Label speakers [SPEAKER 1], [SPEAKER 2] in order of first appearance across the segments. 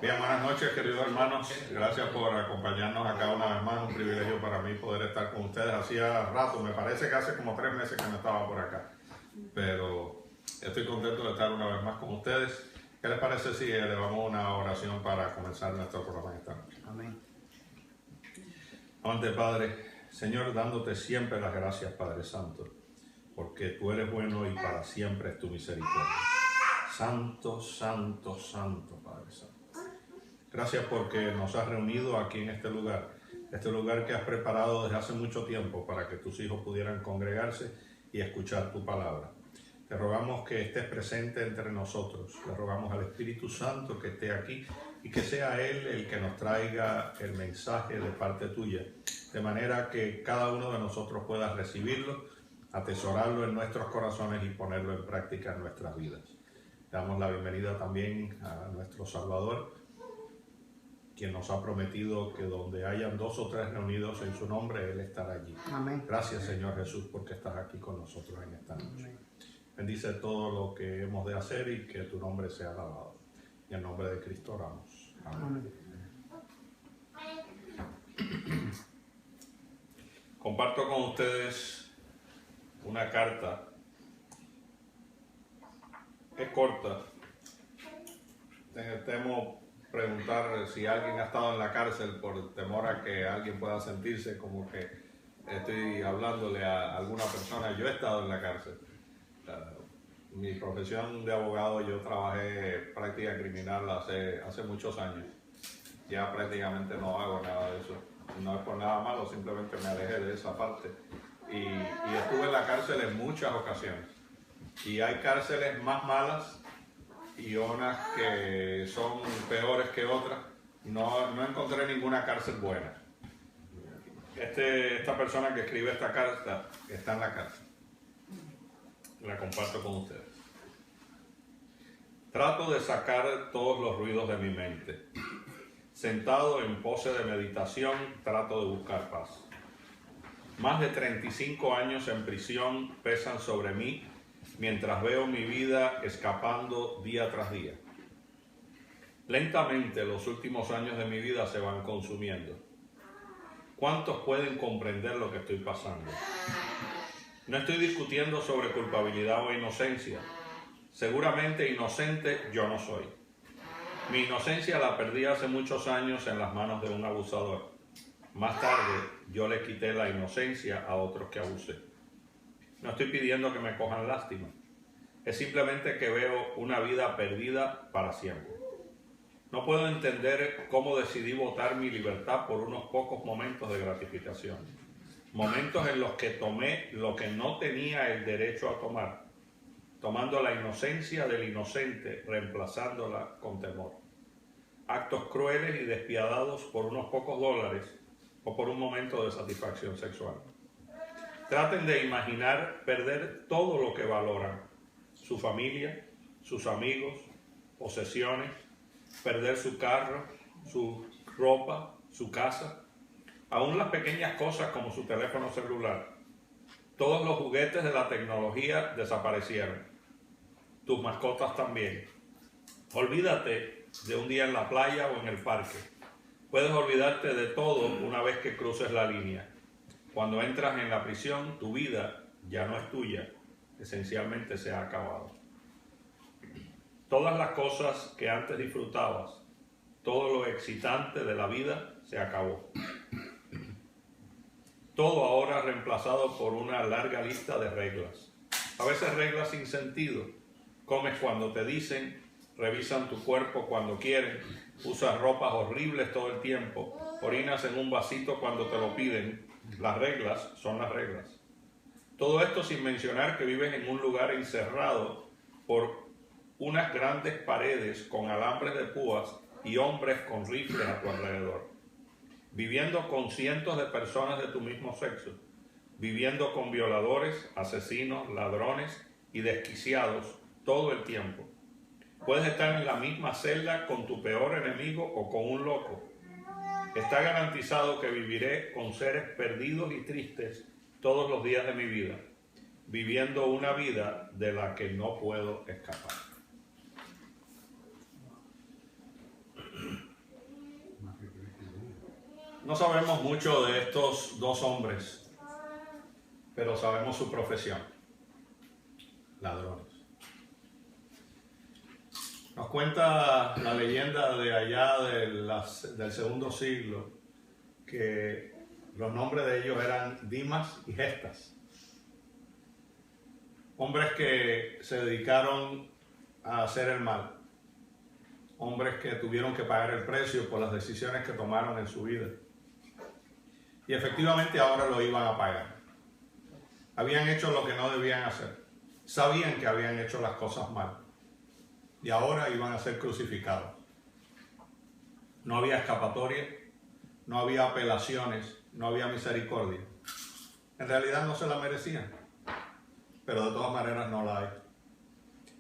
[SPEAKER 1] Bien, buenas noches, queridos hermanos. Gracias por acompañarnos acá una vez más. Un privilegio para mí poder estar con ustedes. Hacía rato, me parece que hace como 3 meses que no estaba por acá. Pero estoy contento de estar una vez más con ustedes. ¿Qué les parece si elevamos una oración para comenzar nuestro programa esta noche?
[SPEAKER 2] Amén.
[SPEAKER 1] Amante Padre, Señor, dándote siempre las gracias, Padre Santo, porque tú eres bueno y para siempre es tu misericordia. Santo, santo, santo, Padre Santo. Gracias porque nos has reunido aquí en este lugar que has preparado desde hace mucho tiempo para que tus hijos pudieran congregarse y escuchar tu palabra. Te rogamos que estés presente entre nosotros. Le rogamos al Espíritu Santo que esté aquí y que sea Él el que nos traiga el mensaje de parte tuya, de manera que cada uno de nosotros pueda recibirlo, atesorarlo en nuestros corazones y ponerlo en práctica en nuestras vidas. Damos la bienvenida también a nuestro Salvador, quien nos ha prometido que donde hayan 2 o 3 reunidos en su nombre, Él estará allí.
[SPEAKER 2] Amén.
[SPEAKER 1] Gracias, Señor Jesús, porque estás aquí con nosotros en esta noche.
[SPEAKER 2] Amén.
[SPEAKER 1] Bendice todo lo que hemos de hacer y que tu nombre sea alabado. Y en nombre de Cristo oramos. Amén.
[SPEAKER 2] Amén.
[SPEAKER 1] Comparto con ustedes una carta. Es corta. Temo preguntar si alguien ha estado en la cárcel por temor a que alguien pueda sentirse como que estoy hablándole a alguna persona. Yo he estado en la cárcel. Mi profesión de abogado, yo trabajé práctica criminal hace muchos años. Ya prácticamente no hago nada de eso. No es por nada malo, simplemente me alejé de esa parte. Y estuve en la cárcel en muchas ocasiones. Y hay cárceles más malas y unas que son peores que otras. No encontré ninguna cárcel buena. Esta persona que escribe esta carta está en la cárcel. La comparto con ustedes. Trato de sacar todos los ruidos de mi mente. Sentado en pose de meditación, trato de buscar paz. Más de 35 años en prisión pesan sobre mí mientras veo mi vida escapando día tras día. Lentamente los últimos años de mi vida se van consumiendo. ¿Cuántos pueden comprender lo que estoy pasando? No estoy discutiendo sobre culpabilidad o inocencia. Seguramente inocente yo no soy. Mi inocencia la perdí hace muchos años en las manos de un abusador. Más tarde yo le quité la inocencia a otros que abusé. No estoy pidiendo que me cojan lástima. Es simplemente que veo una vida perdida para siempre. No puedo entender cómo decidí botar mi libertad por unos pocos momentos de gratificación. Momentos en los que tomé lo que no tenía el derecho a tomar, tomando la inocencia del inocente, reemplazándola con temor. Actos crueles y despiadados por unos pocos dólares o por un momento de satisfacción sexual. Traten de imaginar perder todo lo que valoran: su familia, sus amigos, posesiones, perder su carro, su ropa, su casa. Aún las pequeñas cosas como su teléfono celular. Todos los juguetes de la tecnología desaparecieron. Tus mascotas también. Olvídate de un día en la playa o en el parque. Puedes olvidarte de todo una vez que cruces la línea. Cuando entras en la prisión, tu vida ya no es tuya. Esencialmente se ha acabado. Todas las cosas que antes disfrutabas, todo lo excitante de la vida se acabó. Todo ahora reemplazado por una larga lista de reglas. A veces reglas sin sentido. Comes cuando te dicen, revisan tu cuerpo cuando quieren, usas ropas horribles todo el tiempo, orinas en un vasito cuando te lo piden. Las reglas son las reglas. Todo esto sin mencionar que vives en un lugar encerrado por unas grandes paredes con alambres de púas y hombres con rifles a tu alrededor. Viviendo con cientos de personas de tu mismo sexo, viviendo con violadores, asesinos, ladrones y desquiciados todo el tiempo. Puedes estar en la misma celda con tu peor enemigo o con un loco. Está garantizado que viviré con seres perdidos y tristes todos los días de mi vida, viviendo una vida de la que no puedo escapar. No sabemos mucho de estos dos hombres, pero sabemos su profesión: ladrones. Nos cuenta la leyenda de allá del segundo siglo que los nombres de ellos eran Dimas y Gestas. Hombres que se dedicaron a hacer el mal. Hombres que tuvieron que pagar el precio por las decisiones que tomaron en su vida. Y efectivamente ahora lo iban a pagar. Habían hecho lo que no debían hacer. Sabían que habían hecho las cosas mal. Y ahora iban a ser crucificados. No había escapatoria, no había apelaciones, no había misericordia. En realidad no se la merecían, pero de todas maneras no la hay.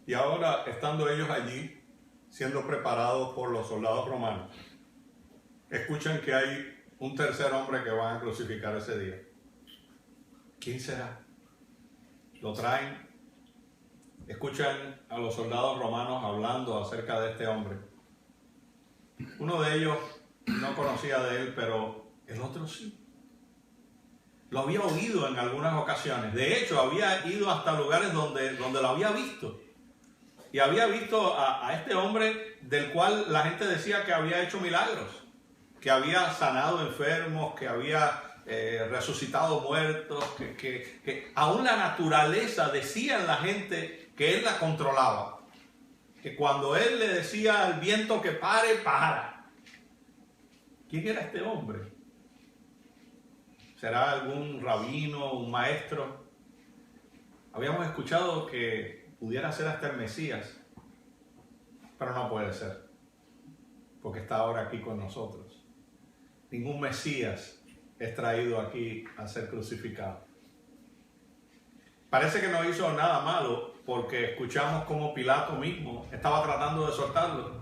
[SPEAKER 1] Y ahora, estando ellos allí, siendo preparados por los soldados romanos, escuchan que hay un tercer hombre que van a crucificar ese día. ¿Quién será? Lo traen. Escuchan a los soldados romanos hablando acerca de este hombre. Uno de ellos no conocía de él, pero el otro sí. Lo había oído en algunas ocasiones. De hecho, había ido hasta lugares donde lo había visto. Y había visto a este hombre del cual la gente decía que había hecho milagros, que había sanado enfermos, que había resucitado muertos, que aún la naturaleza decía en la gente que él la controlaba, que cuando él le decía al viento que pare, para. ¿Quién era este hombre? ¿Será algún rabino, un maestro? Habíamos escuchado que pudiera ser hasta el Mesías, pero no puede ser, porque está ahora aquí con nosotros. Ningún Mesías es traído aquí a ser crucificado. Parece que no hizo nada malo, porque escuchamos cómo Pilato mismo estaba tratando de soltarlo.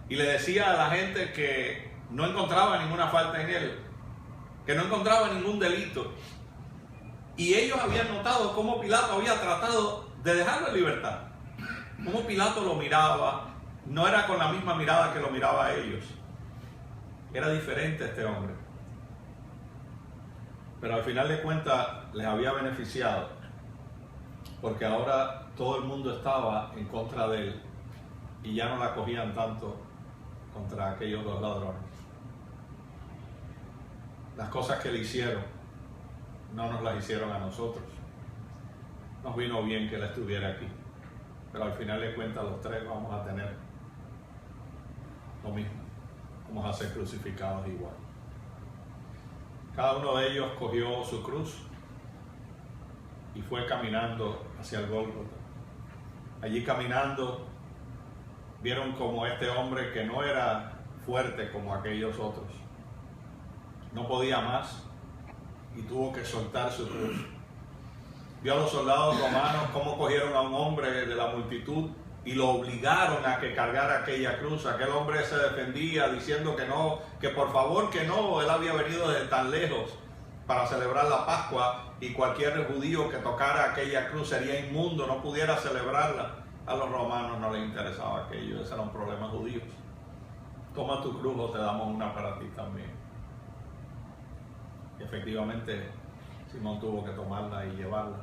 [SPEAKER 1] Y le decía a la gente que no encontraba ninguna falta en él, que no encontraba ningún delito. Y ellos habían notado cómo Pilato había tratado de dejarlo en libertad. Cómo Pilato lo miraba, no era con la misma mirada que lo miraba a ellos. Era diferente este hombre. Pero al final de cuentas les había beneficiado, porque ahora todo el mundo estaba en contra de él y ya no la cogían tanto contra aquellos dos ladrones. Las cosas que le hicieron no nos las hicieron a nosotros. Nos vino bien que él estuviera aquí, pero al final de cuentas los tres vamos a tener lo mismo. Vamos a ser crucificados igual. Cada uno de ellos cogió su cruz y fue caminando hacia el Gólgota. Allí caminando vieron como este hombre, que no era fuerte como aquellos otros, no podía más y tuvo que soltar su cruz. Vio a los soldados romanos cómo cogieron a un hombre de la multitud y lo obligaron a que cargara aquella cruz. Aquel hombre se defendía diciendo que no, que por favor que no, él había venido desde tan lejos para celebrar la Pascua y cualquier judío que tocara aquella cruz sería inmundo, no pudiera celebrarla. A los romanos no les interesaba aquello, ese era un problema judío. Toma tu cruz o te damos una para ti también. Y efectivamente Simón tuvo que tomarla y llevarla.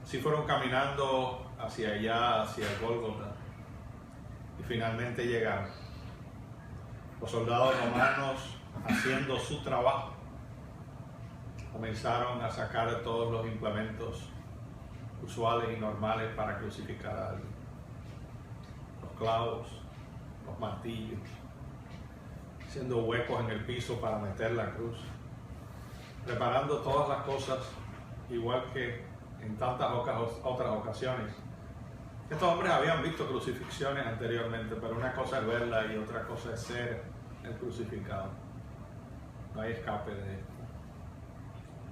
[SPEAKER 1] Así fueron caminando hacia allá, hacia el Gólgota, y finalmente llegaron. Los soldados romanos, haciendo su trabajo, comenzaron a sacar todos los implementos usuales y normales para crucificar a alguien. Los clavos, los martillos, haciendo huecos en el piso para meter la cruz, preparando todas las cosas, igual que en tantas otras ocasiones. Estos hombres habían visto crucifixiones anteriormente, pero una cosa es verla y otra cosa es ser el crucificado. No hay escape de esto.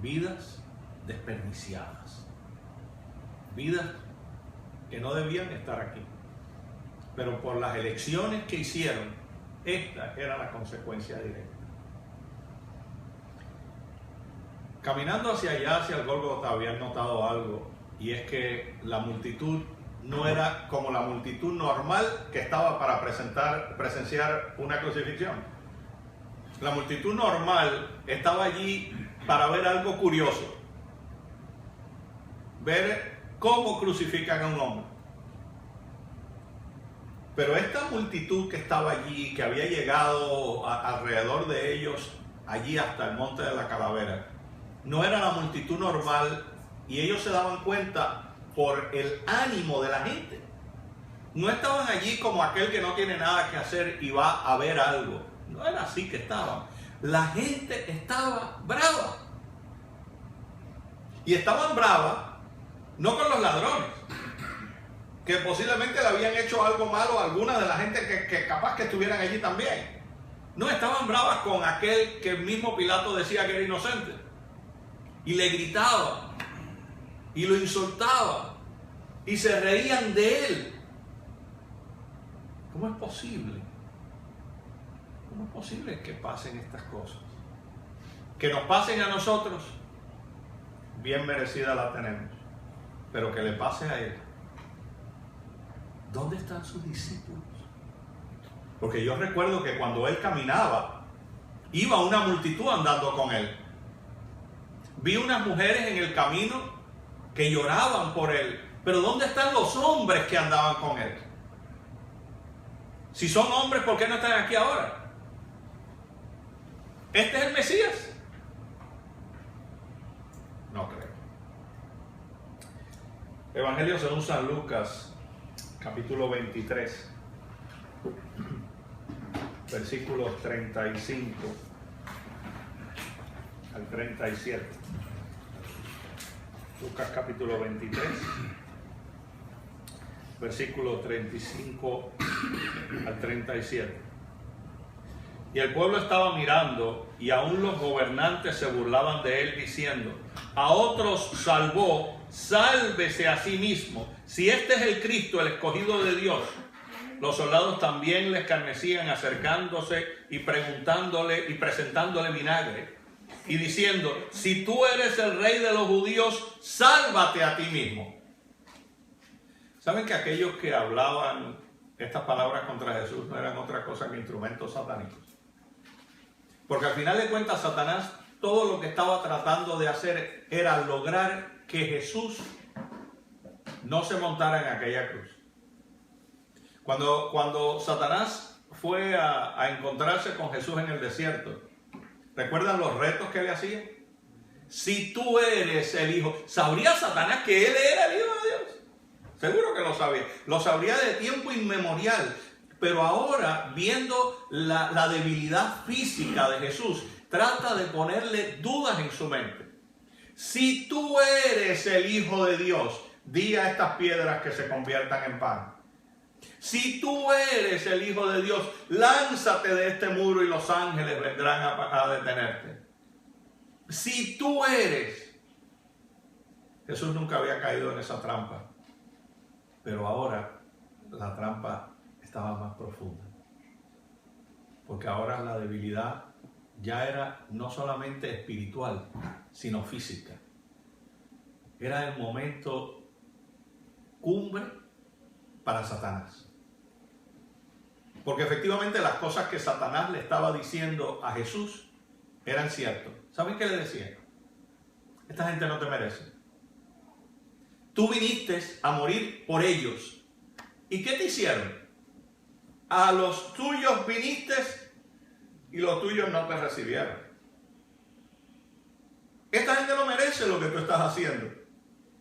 [SPEAKER 1] Vidas desperdiciadas. Vidas que no debían estar aquí. Pero por las elecciones que hicieron, esta era la consecuencia directa. Caminando hacia allá, hacia el Gólgota, habían notado algo, y es que la multitud no era como la multitud normal que estaba para presenciar una crucifixión. La multitud normal estaba allí para ver algo curioso. Ver cómo crucifican a un hombre. Pero esta multitud que estaba allí, que había llegado alrededor de ellos, allí hasta el monte de la Calavera, no era la multitud normal, y ellos se daban cuenta por el ánimo de la gente. No estaban allí como aquel que no tiene nada que hacer y va a ver algo. No era así que estaban. La gente estaba brava. Y estaban bravas no con los ladrones, que posiblemente le habían hecho algo malo a alguna de la gente que capaz que estuvieran allí también. No, estaban bravas con aquel que el mismo Pilato decía que era inocente. Y le gritaba, y lo insultaba, y se reían de él. ¿Cómo es posible? ¿Cómo es posible que pasen estas cosas? Que nos pasen a nosotros, bien merecida la tenemos, pero que le pase a él. ¿Dónde están sus discípulos? Porque yo recuerdo que cuando él caminaba, iba una multitud andando con él. Vi unas mujeres en el camino que lloraban por él. Pero ¿dónde están los hombres que andaban con él? Si son hombres, ¿por qué no están aquí ahora? ¿Este es el Mesías? No creo. Evangelio según San Lucas, capítulo 23, versículos 35 al 37. Lucas capítulo 23, versículos 35 al 37. Y el pueblo estaba mirando, y aún los gobernantes se burlaban de él, diciendo: a otros salvó, sálvese a sí mismo. Si este es el Cristo, el escogido de Dios. Los soldados también le escarnecían, acercándose y preguntándole y presentándole vinagre, y diciendo: si tú eres el rey de los judíos, sálvate a ti mismo. ¿Saben que aquellos que hablaban estas palabras contra Jesús no eran otra cosa que instrumentos satánicos? Porque al final de cuentas, Satanás, todo lo que estaba tratando de hacer era lograr que Jesús no se montara en aquella cruz. Cuando Satanás fue a encontrarse con Jesús en el desierto, ¿recuerdan los retos que le hacía? Si tú eres el Hijo. ¿Sabría Satanás que él era el Hijo de Dios? Seguro que lo sabía. Lo sabría de tiempo inmemorial. Pero ahora, viendo la debilidad física de Jesús, trata de ponerle dudas en su mente. Si tú eres el Hijo de Dios, di a estas piedras que se conviertan en pan. Si tú eres el Hijo de Dios, lánzate de este muro y los ángeles vendrán a detenerte. Si tú eres. Jesús nunca había caído en esa trampa, pero ahora la trampa estaba más profunda, porque ahora la debilidad ya era no solamente espiritual, sino física. Era el momento cumbre para Satanás, porque efectivamente las cosas que Satanás le estaba diciendo a Jesús eran ciertas. ¿Saben qué le decía? Esta gente no te merece. Tú viniste a morir por ellos. ¿Y qué te hicieron? A los tuyos viniste y los tuyos no te recibieron. Esta gente no merece lo que tú estás haciendo.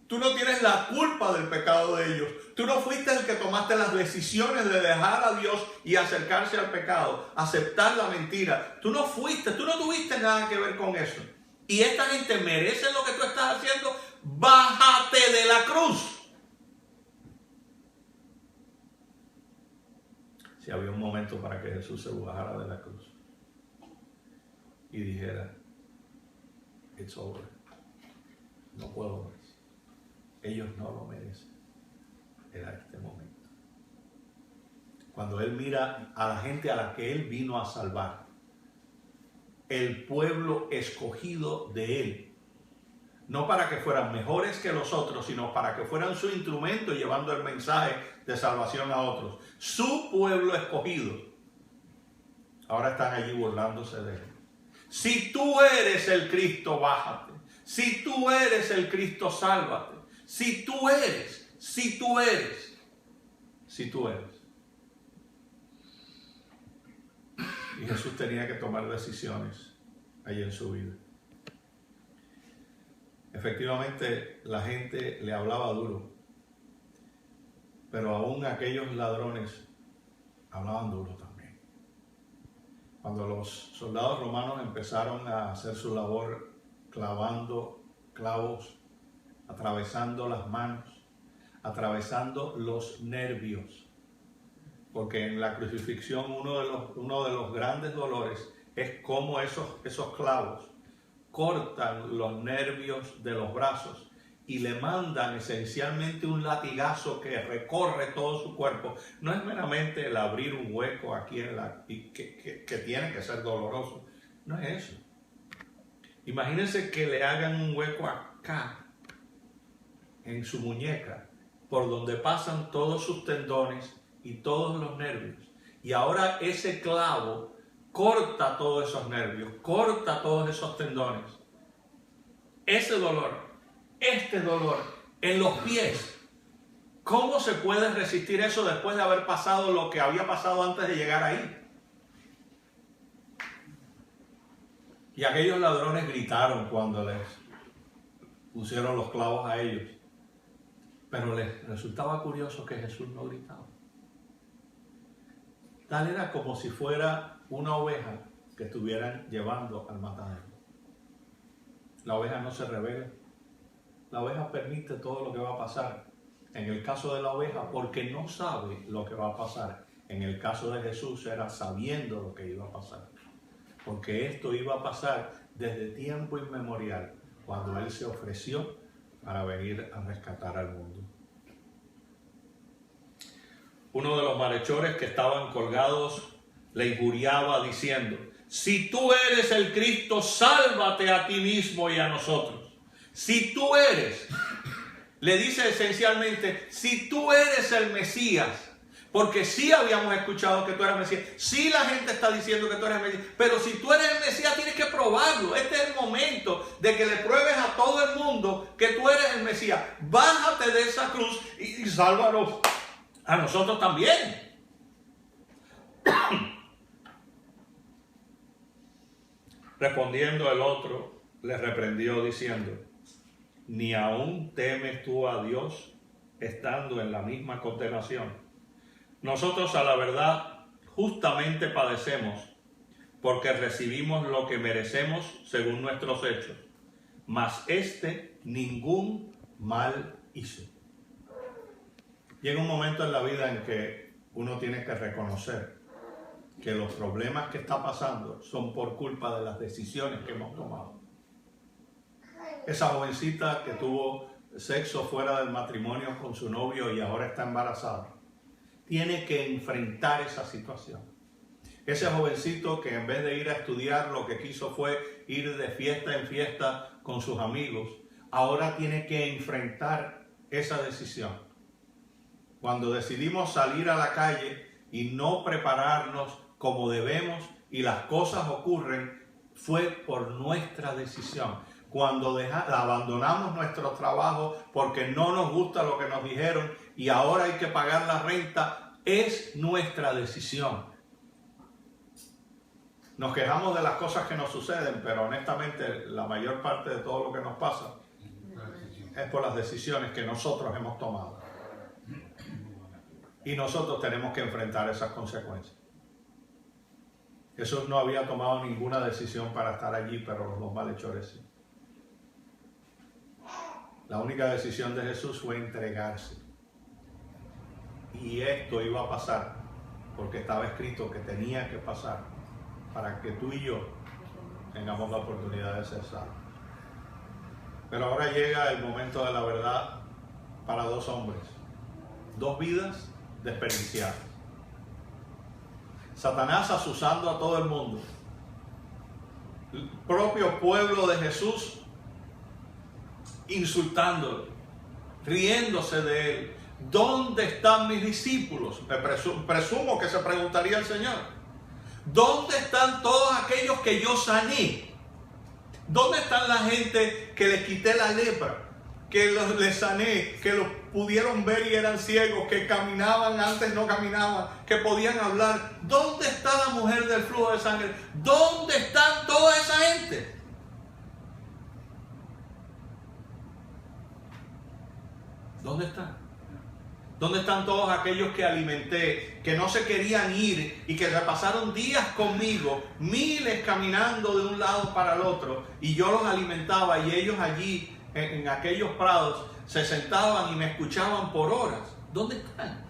[SPEAKER 1] Tú no tienes la culpa del pecado de ellos. Tú no fuiste el que tomaste las decisiones de dejar a Dios y acercarse al pecado, aceptar la mentira. Tú no tuviste nada que ver con eso. Y esta gente merece lo que tú estás haciendo. Bájate de la cruz. Si había un momento para que Jesús se bajara de la cruz y dijera: it's over, no puedo más, ellos no lo merecen, era este momento. Cuando él mira a la gente a la que él vino a salvar, el pueblo escogido de él, no para que fueran mejores que los otros, sino para que fueran su instrumento llevando el mensaje de salvación a otros. Su pueblo escogido. ahora están allí burlándose de él. Si tú eres el Cristo, bájate. Si tú eres el Cristo, sálvate. Si tú eres. Y Jesús tenía que tomar decisiones allí en su vida. Efectivamente, la gente le hablaba duro, pero aún aquellos ladrones hablaban duro también. Cuando los soldados romanos empezaron a hacer su labor clavando clavos, atravesando las manos, atravesando los nervios, porque en la crucifixión uno de los grandes dolores es cómo esos clavos cortan los nervios de los brazos y le mandan esencialmente un latigazo que recorre todo su cuerpo. No es meramente el abrir un hueco aquí que tiene que ser doloroso, no es eso. Imagínense que le hagan un hueco acá, en su muñeca, por donde pasan todos sus tendones y todos los nervios. Y ahora ese clavo corta todos esos nervios, corta todos esos tendones. Ese dolor, este dolor en los pies. ¿Cómo se puede resistir eso después de haber pasado lo que había pasado antes de llegar ahí? Y aquellos ladrones gritaron cuando les pusieron los clavos a ellos. Pero les resultaba curioso que Jesús no gritaba. Tal era como si fuera una oveja que estuvieran llevando al matadero. La oveja no se revela. La oveja permite todo lo que va a pasar. En el caso de la oveja, porque no sabe lo que va a pasar. En el caso de Jesús era sabiendo lo que iba a pasar. Porque esto iba a pasar desde tiempo inmemorial, cuando Él se ofreció para venir a rescatar al mundo. Uno de los malhechores que estaban colgados le injuriaba diciendo: si tú eres el Cristo, sálvate a ti mismo y a nosotros. Si tú eres, le dice esencialmente, si tú eres el Mesías, porque sí habíamos escuchado que tú eres Mesías, sí la gente está diciendo que tú eres Mesías, pero si tú eres el Mesías tienes que probarlo. Este es el momento de que le pruebes a todo el mundo que tú eres el Mesías. Bájate de esa cruz y sálvanos a nosotros también. Respondiendo el otro, le reprendió diciendo: ¿ni aún temes tú a Dios estando en la misma condenación? Nosotros a la verdad justamente padecemos, porque recibimos lo que merecemos según nuestros hechos, mas este ningún mal hizo. Llega un momento en la vida en que uno tiene que reconocer que los problemas que está pasando son por culpa de las decisiones que hemos tomado. Esa jovencita que tuvo sexo fuera del matrimonio con su novio y ahora está embarazada, tiene que enfrentar esa situación. Ese jovencito que en vez de ir a estudiar lo que quiso fue ir de fiesta en fiesta con sus amigos, ahora tiene que enfrentar esa decisión. Cuando decidimos salir a la calle y no prepararnos como debemos y las cosas ocurren, fue por nuestra decisión. Cuando abandonamos nuestro trabajo porque no nos gusta lo que nos dijeron y ahora hay que pagar la renta, es nuestra decisión. Nos quejamos de las cosas que nos suceden, pero honestamente la mayor parte de todo lo que nos pasa es por las decisiones que nosotros hemos tomado. Y nosotros tenemos que enfrentar esas consecuencias. Jesús no había tomado ninguna decisión para estar allí, pero los dos malhechores sí. La única decisión de Jesús fue entregarse. Y esto iba a pasar porque estaba escrito que tenía que pasar para que tú y yo tengamos la oportunidad de ser salvos. Pero ahora llega el momento de la verdad para dos hombres, dos vidas desperdiciadas. Satanás asusando a todo el mundo. El propio pueblo de Jesús insultándolo, riéndose de él. ¿Dónde están mis discípulos? Presumo que se preguntaría el Señor. ¿Dónde están todos aquellos que yo sané? ¿Dónde están la gente que les quité la lepra? Que les sané, que los pudieron ver y eran ciegos, que caminaban, antes no caminaban, que podían hablar. ¿Dónde está la mujer del flujo de sangre? ¿Dónde están toda esa gente? ¿Dónde están? ¿Dónde están todos aquellos que alimenté, que no se querían ir y que pasaron días conmigo, miles caminando de un lado para el otro, y yo los alimentaba y ellos allí en aquellos prados se sentaban y me escuchaban por horas? ¿Dónde están?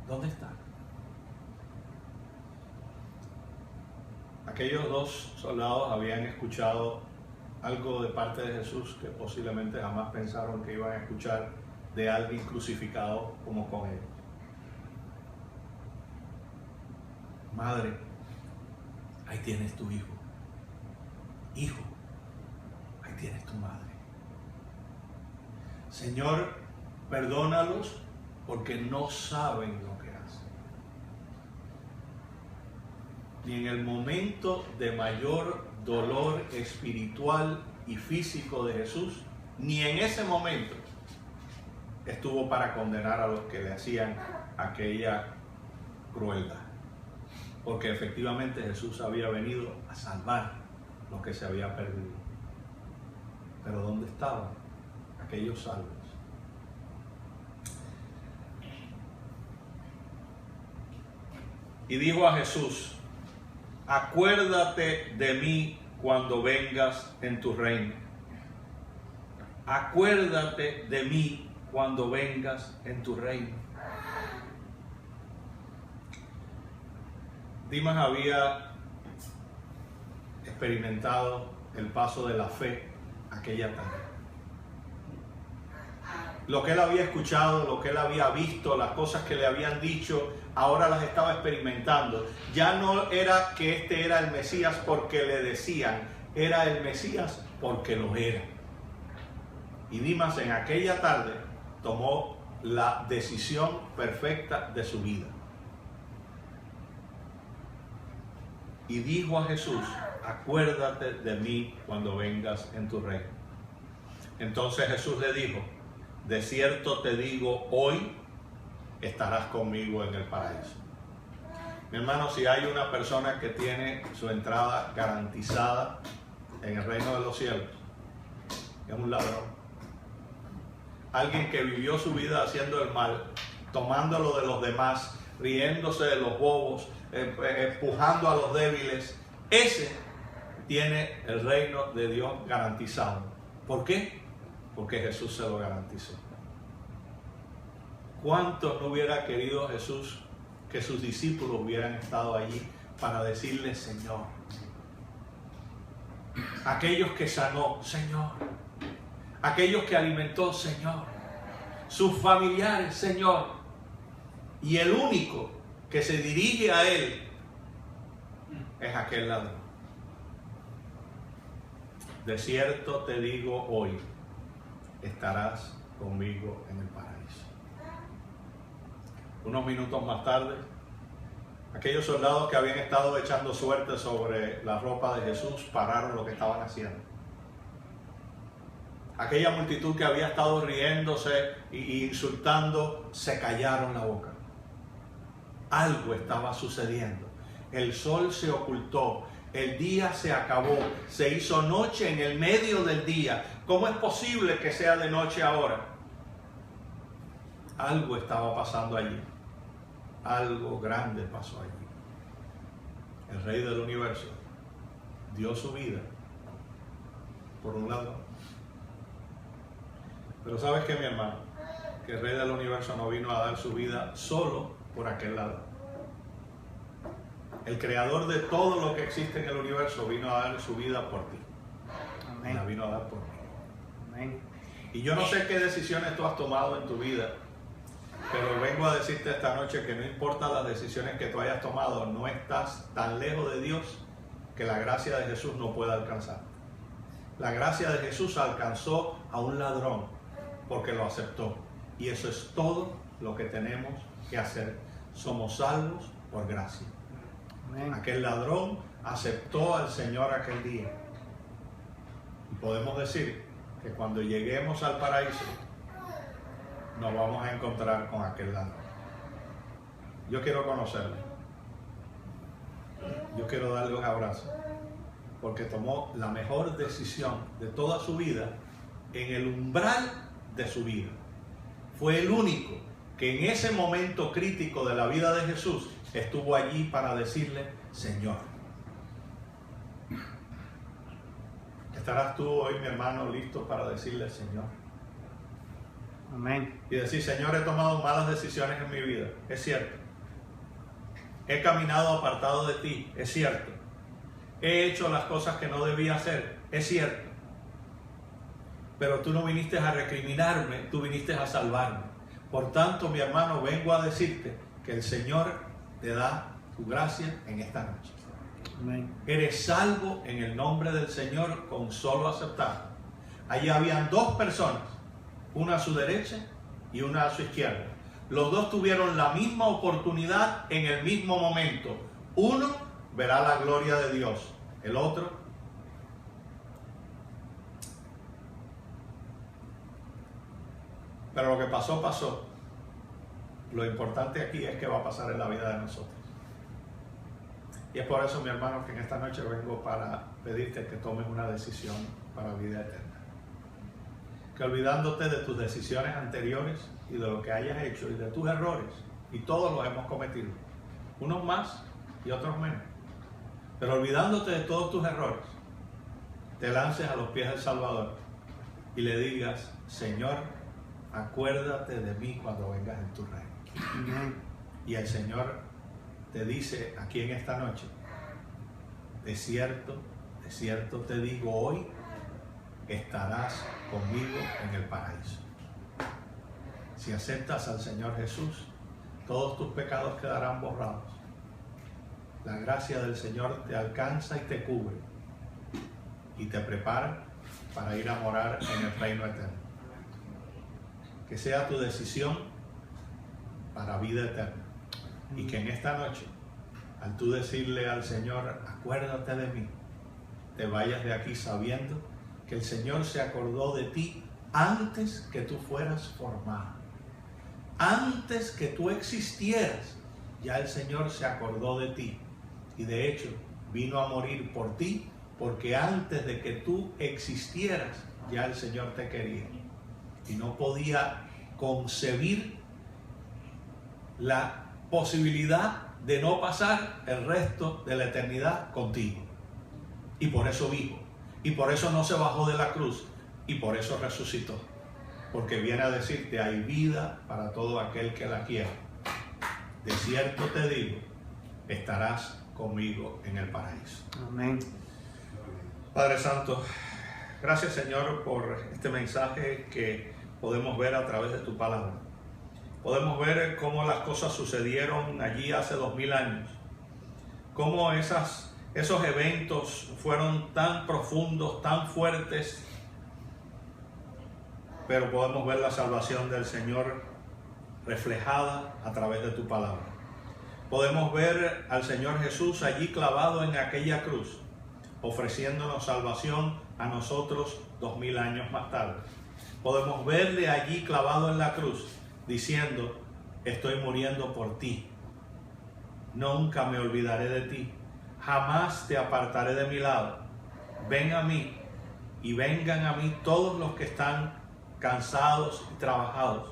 [SPEAKER 1] ¿Dónde están? Aquellos dos soldados habían escuchado algo de parte de Jesús que posiblemente jamás pensaron que iban a escuchar de alguien crucificado como con ellos. Madre, ahí tienes tu hijo. Hijo, ahí tienes tu madre. Señor, perdónalos porque no saben lo que hacen. Ni en el momento de mayor dolor espiritual y físico de Jesús, ni en ese momento estuvo para condenar a los que le hacían aquella crueldad, porque efectivamente Jesús había venido a salvar lo que se había perdido. Pero ¿dónde estaban aquellos salvos? Y dijo a Jesús: acuérdate de mí cuando vengas en tu reino. Acuérdate de mí cuando vengas en tu reino. Dimas había experimentado el paso de la fe aquella tarde. Lo que él había escuchado, lo que él había visto, las cosas que le habían dicho, ahora las estaba experimentando. Ya no era que este era el Mesías porque le decían, era el Mesías porque lo era. Y Dimas en aquella tarde tomó la decisión perfecta de su vida. Y dijo a Jesús: acuérdate de mí cuando vengas en tu reino. Entonces Jesús le dijo: de cierto te digo, hoy estarás conmigo en el paraíso. Mi hermano, si hay una persona que tiene su entrada garantizada en el reino de los cielos, es un ladrón. Alguien que vivió su vida haciendo el mal, tomándolo de los demás, riéndose de los bobos, empujando a los débiles. Ese tiene el reino de Dios garantizado. ¿Por qué? Porque Jesús se lo garantizó. ¿Cuántos no hubiera querido Jesús que sus discípulos hubieran estado allí para decirle: Señor? Aquellos que sanó, Señor. Aquellos que alimentó, Señor. Sus familiares, Señor. Y el único que se dirige a Él es aquel ladrón. De cierto te digo, hoy estarás conmigo en el paraíso. Unos minutos más tarde, aquellos soldados que habían estado echando suerte sobre la ropa de Jesús pararon lo que estaban haciendo. Aquella multitud que había estado riéndose e insultando, se callaron la boca. Algo estaba sucediendo. El sol se ocultó, el día se acabó, se hizo noche en el medio del día. ¿Cómo es posible que sea de noche ahora? Algo estaba pasando allí. Algo grande pasó allí. El Rey del Universo dio su vida por un lado. Pero ¿sabes qué, mi hermano? Que el Rey del Universo no vino a dar su vida solo por aquel lado. El creador de todo lo que existe en el universo vino a dar su vida por ti. Amén. La vino a dar por mí. Amén. Y yo no sé qué decisiones tú has tomado en tu vida, pero vengo a decirte esta noche que no importa las decisiones que tú hayas tomado, no estás tan lejos de Dios que la gracia de Jesús no pueda alcanzar. La gracia de Jesús alcanzó a un ladrón porque lo aceptó. Y eso es todo lo que tenemos que hacer.
[SPEAKER 2] somos salvos por gracia.
[SPEAKER 3] Amén.
[SPEAKER 2] Aquel ladrón aceptó al Señor aquel día. Y podemos decir que cuando lleguemos al paraíso, nos vamos a encontrar con aquel ladrón. Yo quiero conocerlo. Yo quiero darle un abrazo, porque tomó la mejor decisión de toda su vida en el umbral de su vida. Fue el único que en ese momento crítico de la vida de Jesús estuvo allí para decirle, Señor. ¿Estarás tú hoy, mi hermano, listo para decirle Señor?
[SPEAKER 3] Amén.
[SPEAKER 2] Y decir, Señor, he tomado malas decisiones en mi vida. Es cierto. He caminado apartado de ti. Es cierto. He hecho las cosas que no debía hacer. Es cierto. Pero tú no viniste a recriminarme, tú viniste a salvarme. Por tanto, mi hermano, vengo a decirte que el Señor te da su gracia en esta noche.
[SPEAKER 3] Amén.
[SPEAKER 2] Eres salvo en el nombre del Señor con solo aceptarlo. Allí habían dos personas, una a su derecha y una a su izquierda. Los dos tuvieron la misma oportunidad en el mismo momento. Uno verá la gloria de Dios, el otro pero lo que pasó, pasó. Lo importante aquí es qué va a pasar en la vida de nosotros. Y es por eso, mi hermano, que en esta noche vengo para pedirte que tomes una decisión para vida eterna. Que olvidándote de tus decisiones anteriores y de lo que hayas hecho y de tus errores, y todos los hemos cometido, unos más y otros menos, pero olvidándote de todos tus errores, te lances a los pies del Salvador y le digas, Señor, acuérdate de mí cuando vengas en tu reino.
[SPEAKER 3] Amén.
[SPEAKER 2] Y el Señor te dice aquí en esta noche, de cierto te digo hoy, estarás conmigo en el paraíso. Si aceptas al Señor Jesús, todos tus pecados quedarán borrados. La gracia del Señor te alcanza y te cubre y te prepara para ir a morar en el reino eterno. Que sea tu decisión para vida eterna. Y que en esta noche, al tú decirle al Señor, acuérdate de mí, te vayas de aquí sabiendo que el Señor se acordó de ti antes que tú fueras formado. Antes que tú existieras, ya el Señor se acordó de ti. Y de hecho, vino a morir por ti, porque antes de que tú existieras, ya el Señor te quería. Y no podía concebir la posibilidad de no pasar el resto de la eternidad contigo. Y por eso vivo. Y por eso no se bajó de la cruz. Y por eso resucitó. Porque viene a decirte, hay vida para todo aquel que la quiera. De cierto te digo, estarás conmigo en el paraíso.
[SPEAKER 3] Amén.
[SPEAKER 2] Padre Santo, gracias Señor por este mensaje que podemos ver a través de tu palabra. Podemos ver cómo las cosas sucedieron allí hace 2000 años. Cómo esos eventos fueron tan profundos, tan fuertes. Pero podemos ver la salvación del Señor reflejada a través de tu palabra. Podemos ver al Señor Jesús allí clavado en aquella cruz, ofreciéndonos salvación a nosotros 2000 años más tarde. Podemos verle allí clavado en la cruz, diciendo, estoy muriendo por ti. Nunca me olvidaré de ti. Jamás te apartaré de mi lado. Ven a mí y vengan a mí todos los que están cansados y trabajados,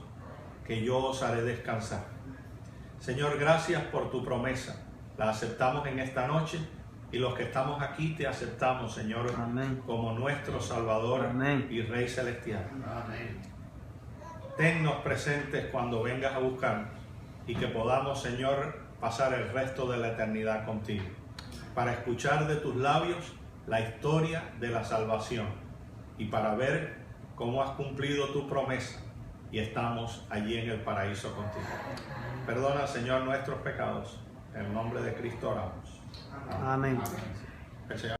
[SPEAKER 2] que yo os haré descansar. Señor, gracias por tu promesa. La aceptamos en esta noche y los que estamos aquí te aceptamos, Señor,
[SPEAKER 3] Amén.
[SPEAKER 2] como nuestro Salvador
[SPEAKER 3] Amén.
[SPEAKER 2] y Rey Celestial.
[SPEAKER 3] Amén.
[SPEAKER 2] Tennos presentes cuando vengas a buscarnos y que podamos, Señor, pasar el resto de la eternidad contigo, para escuchar de tus labios la historia de la salvación y para ver cómo has cumplido tu promesa y estamos allí en el paraíso contigo. Perdona, Señor, nuestros pecados. En el nombre de Cristo oramos.
[SPEAKER 3] Amén.
[SPEAKER 2] El Señor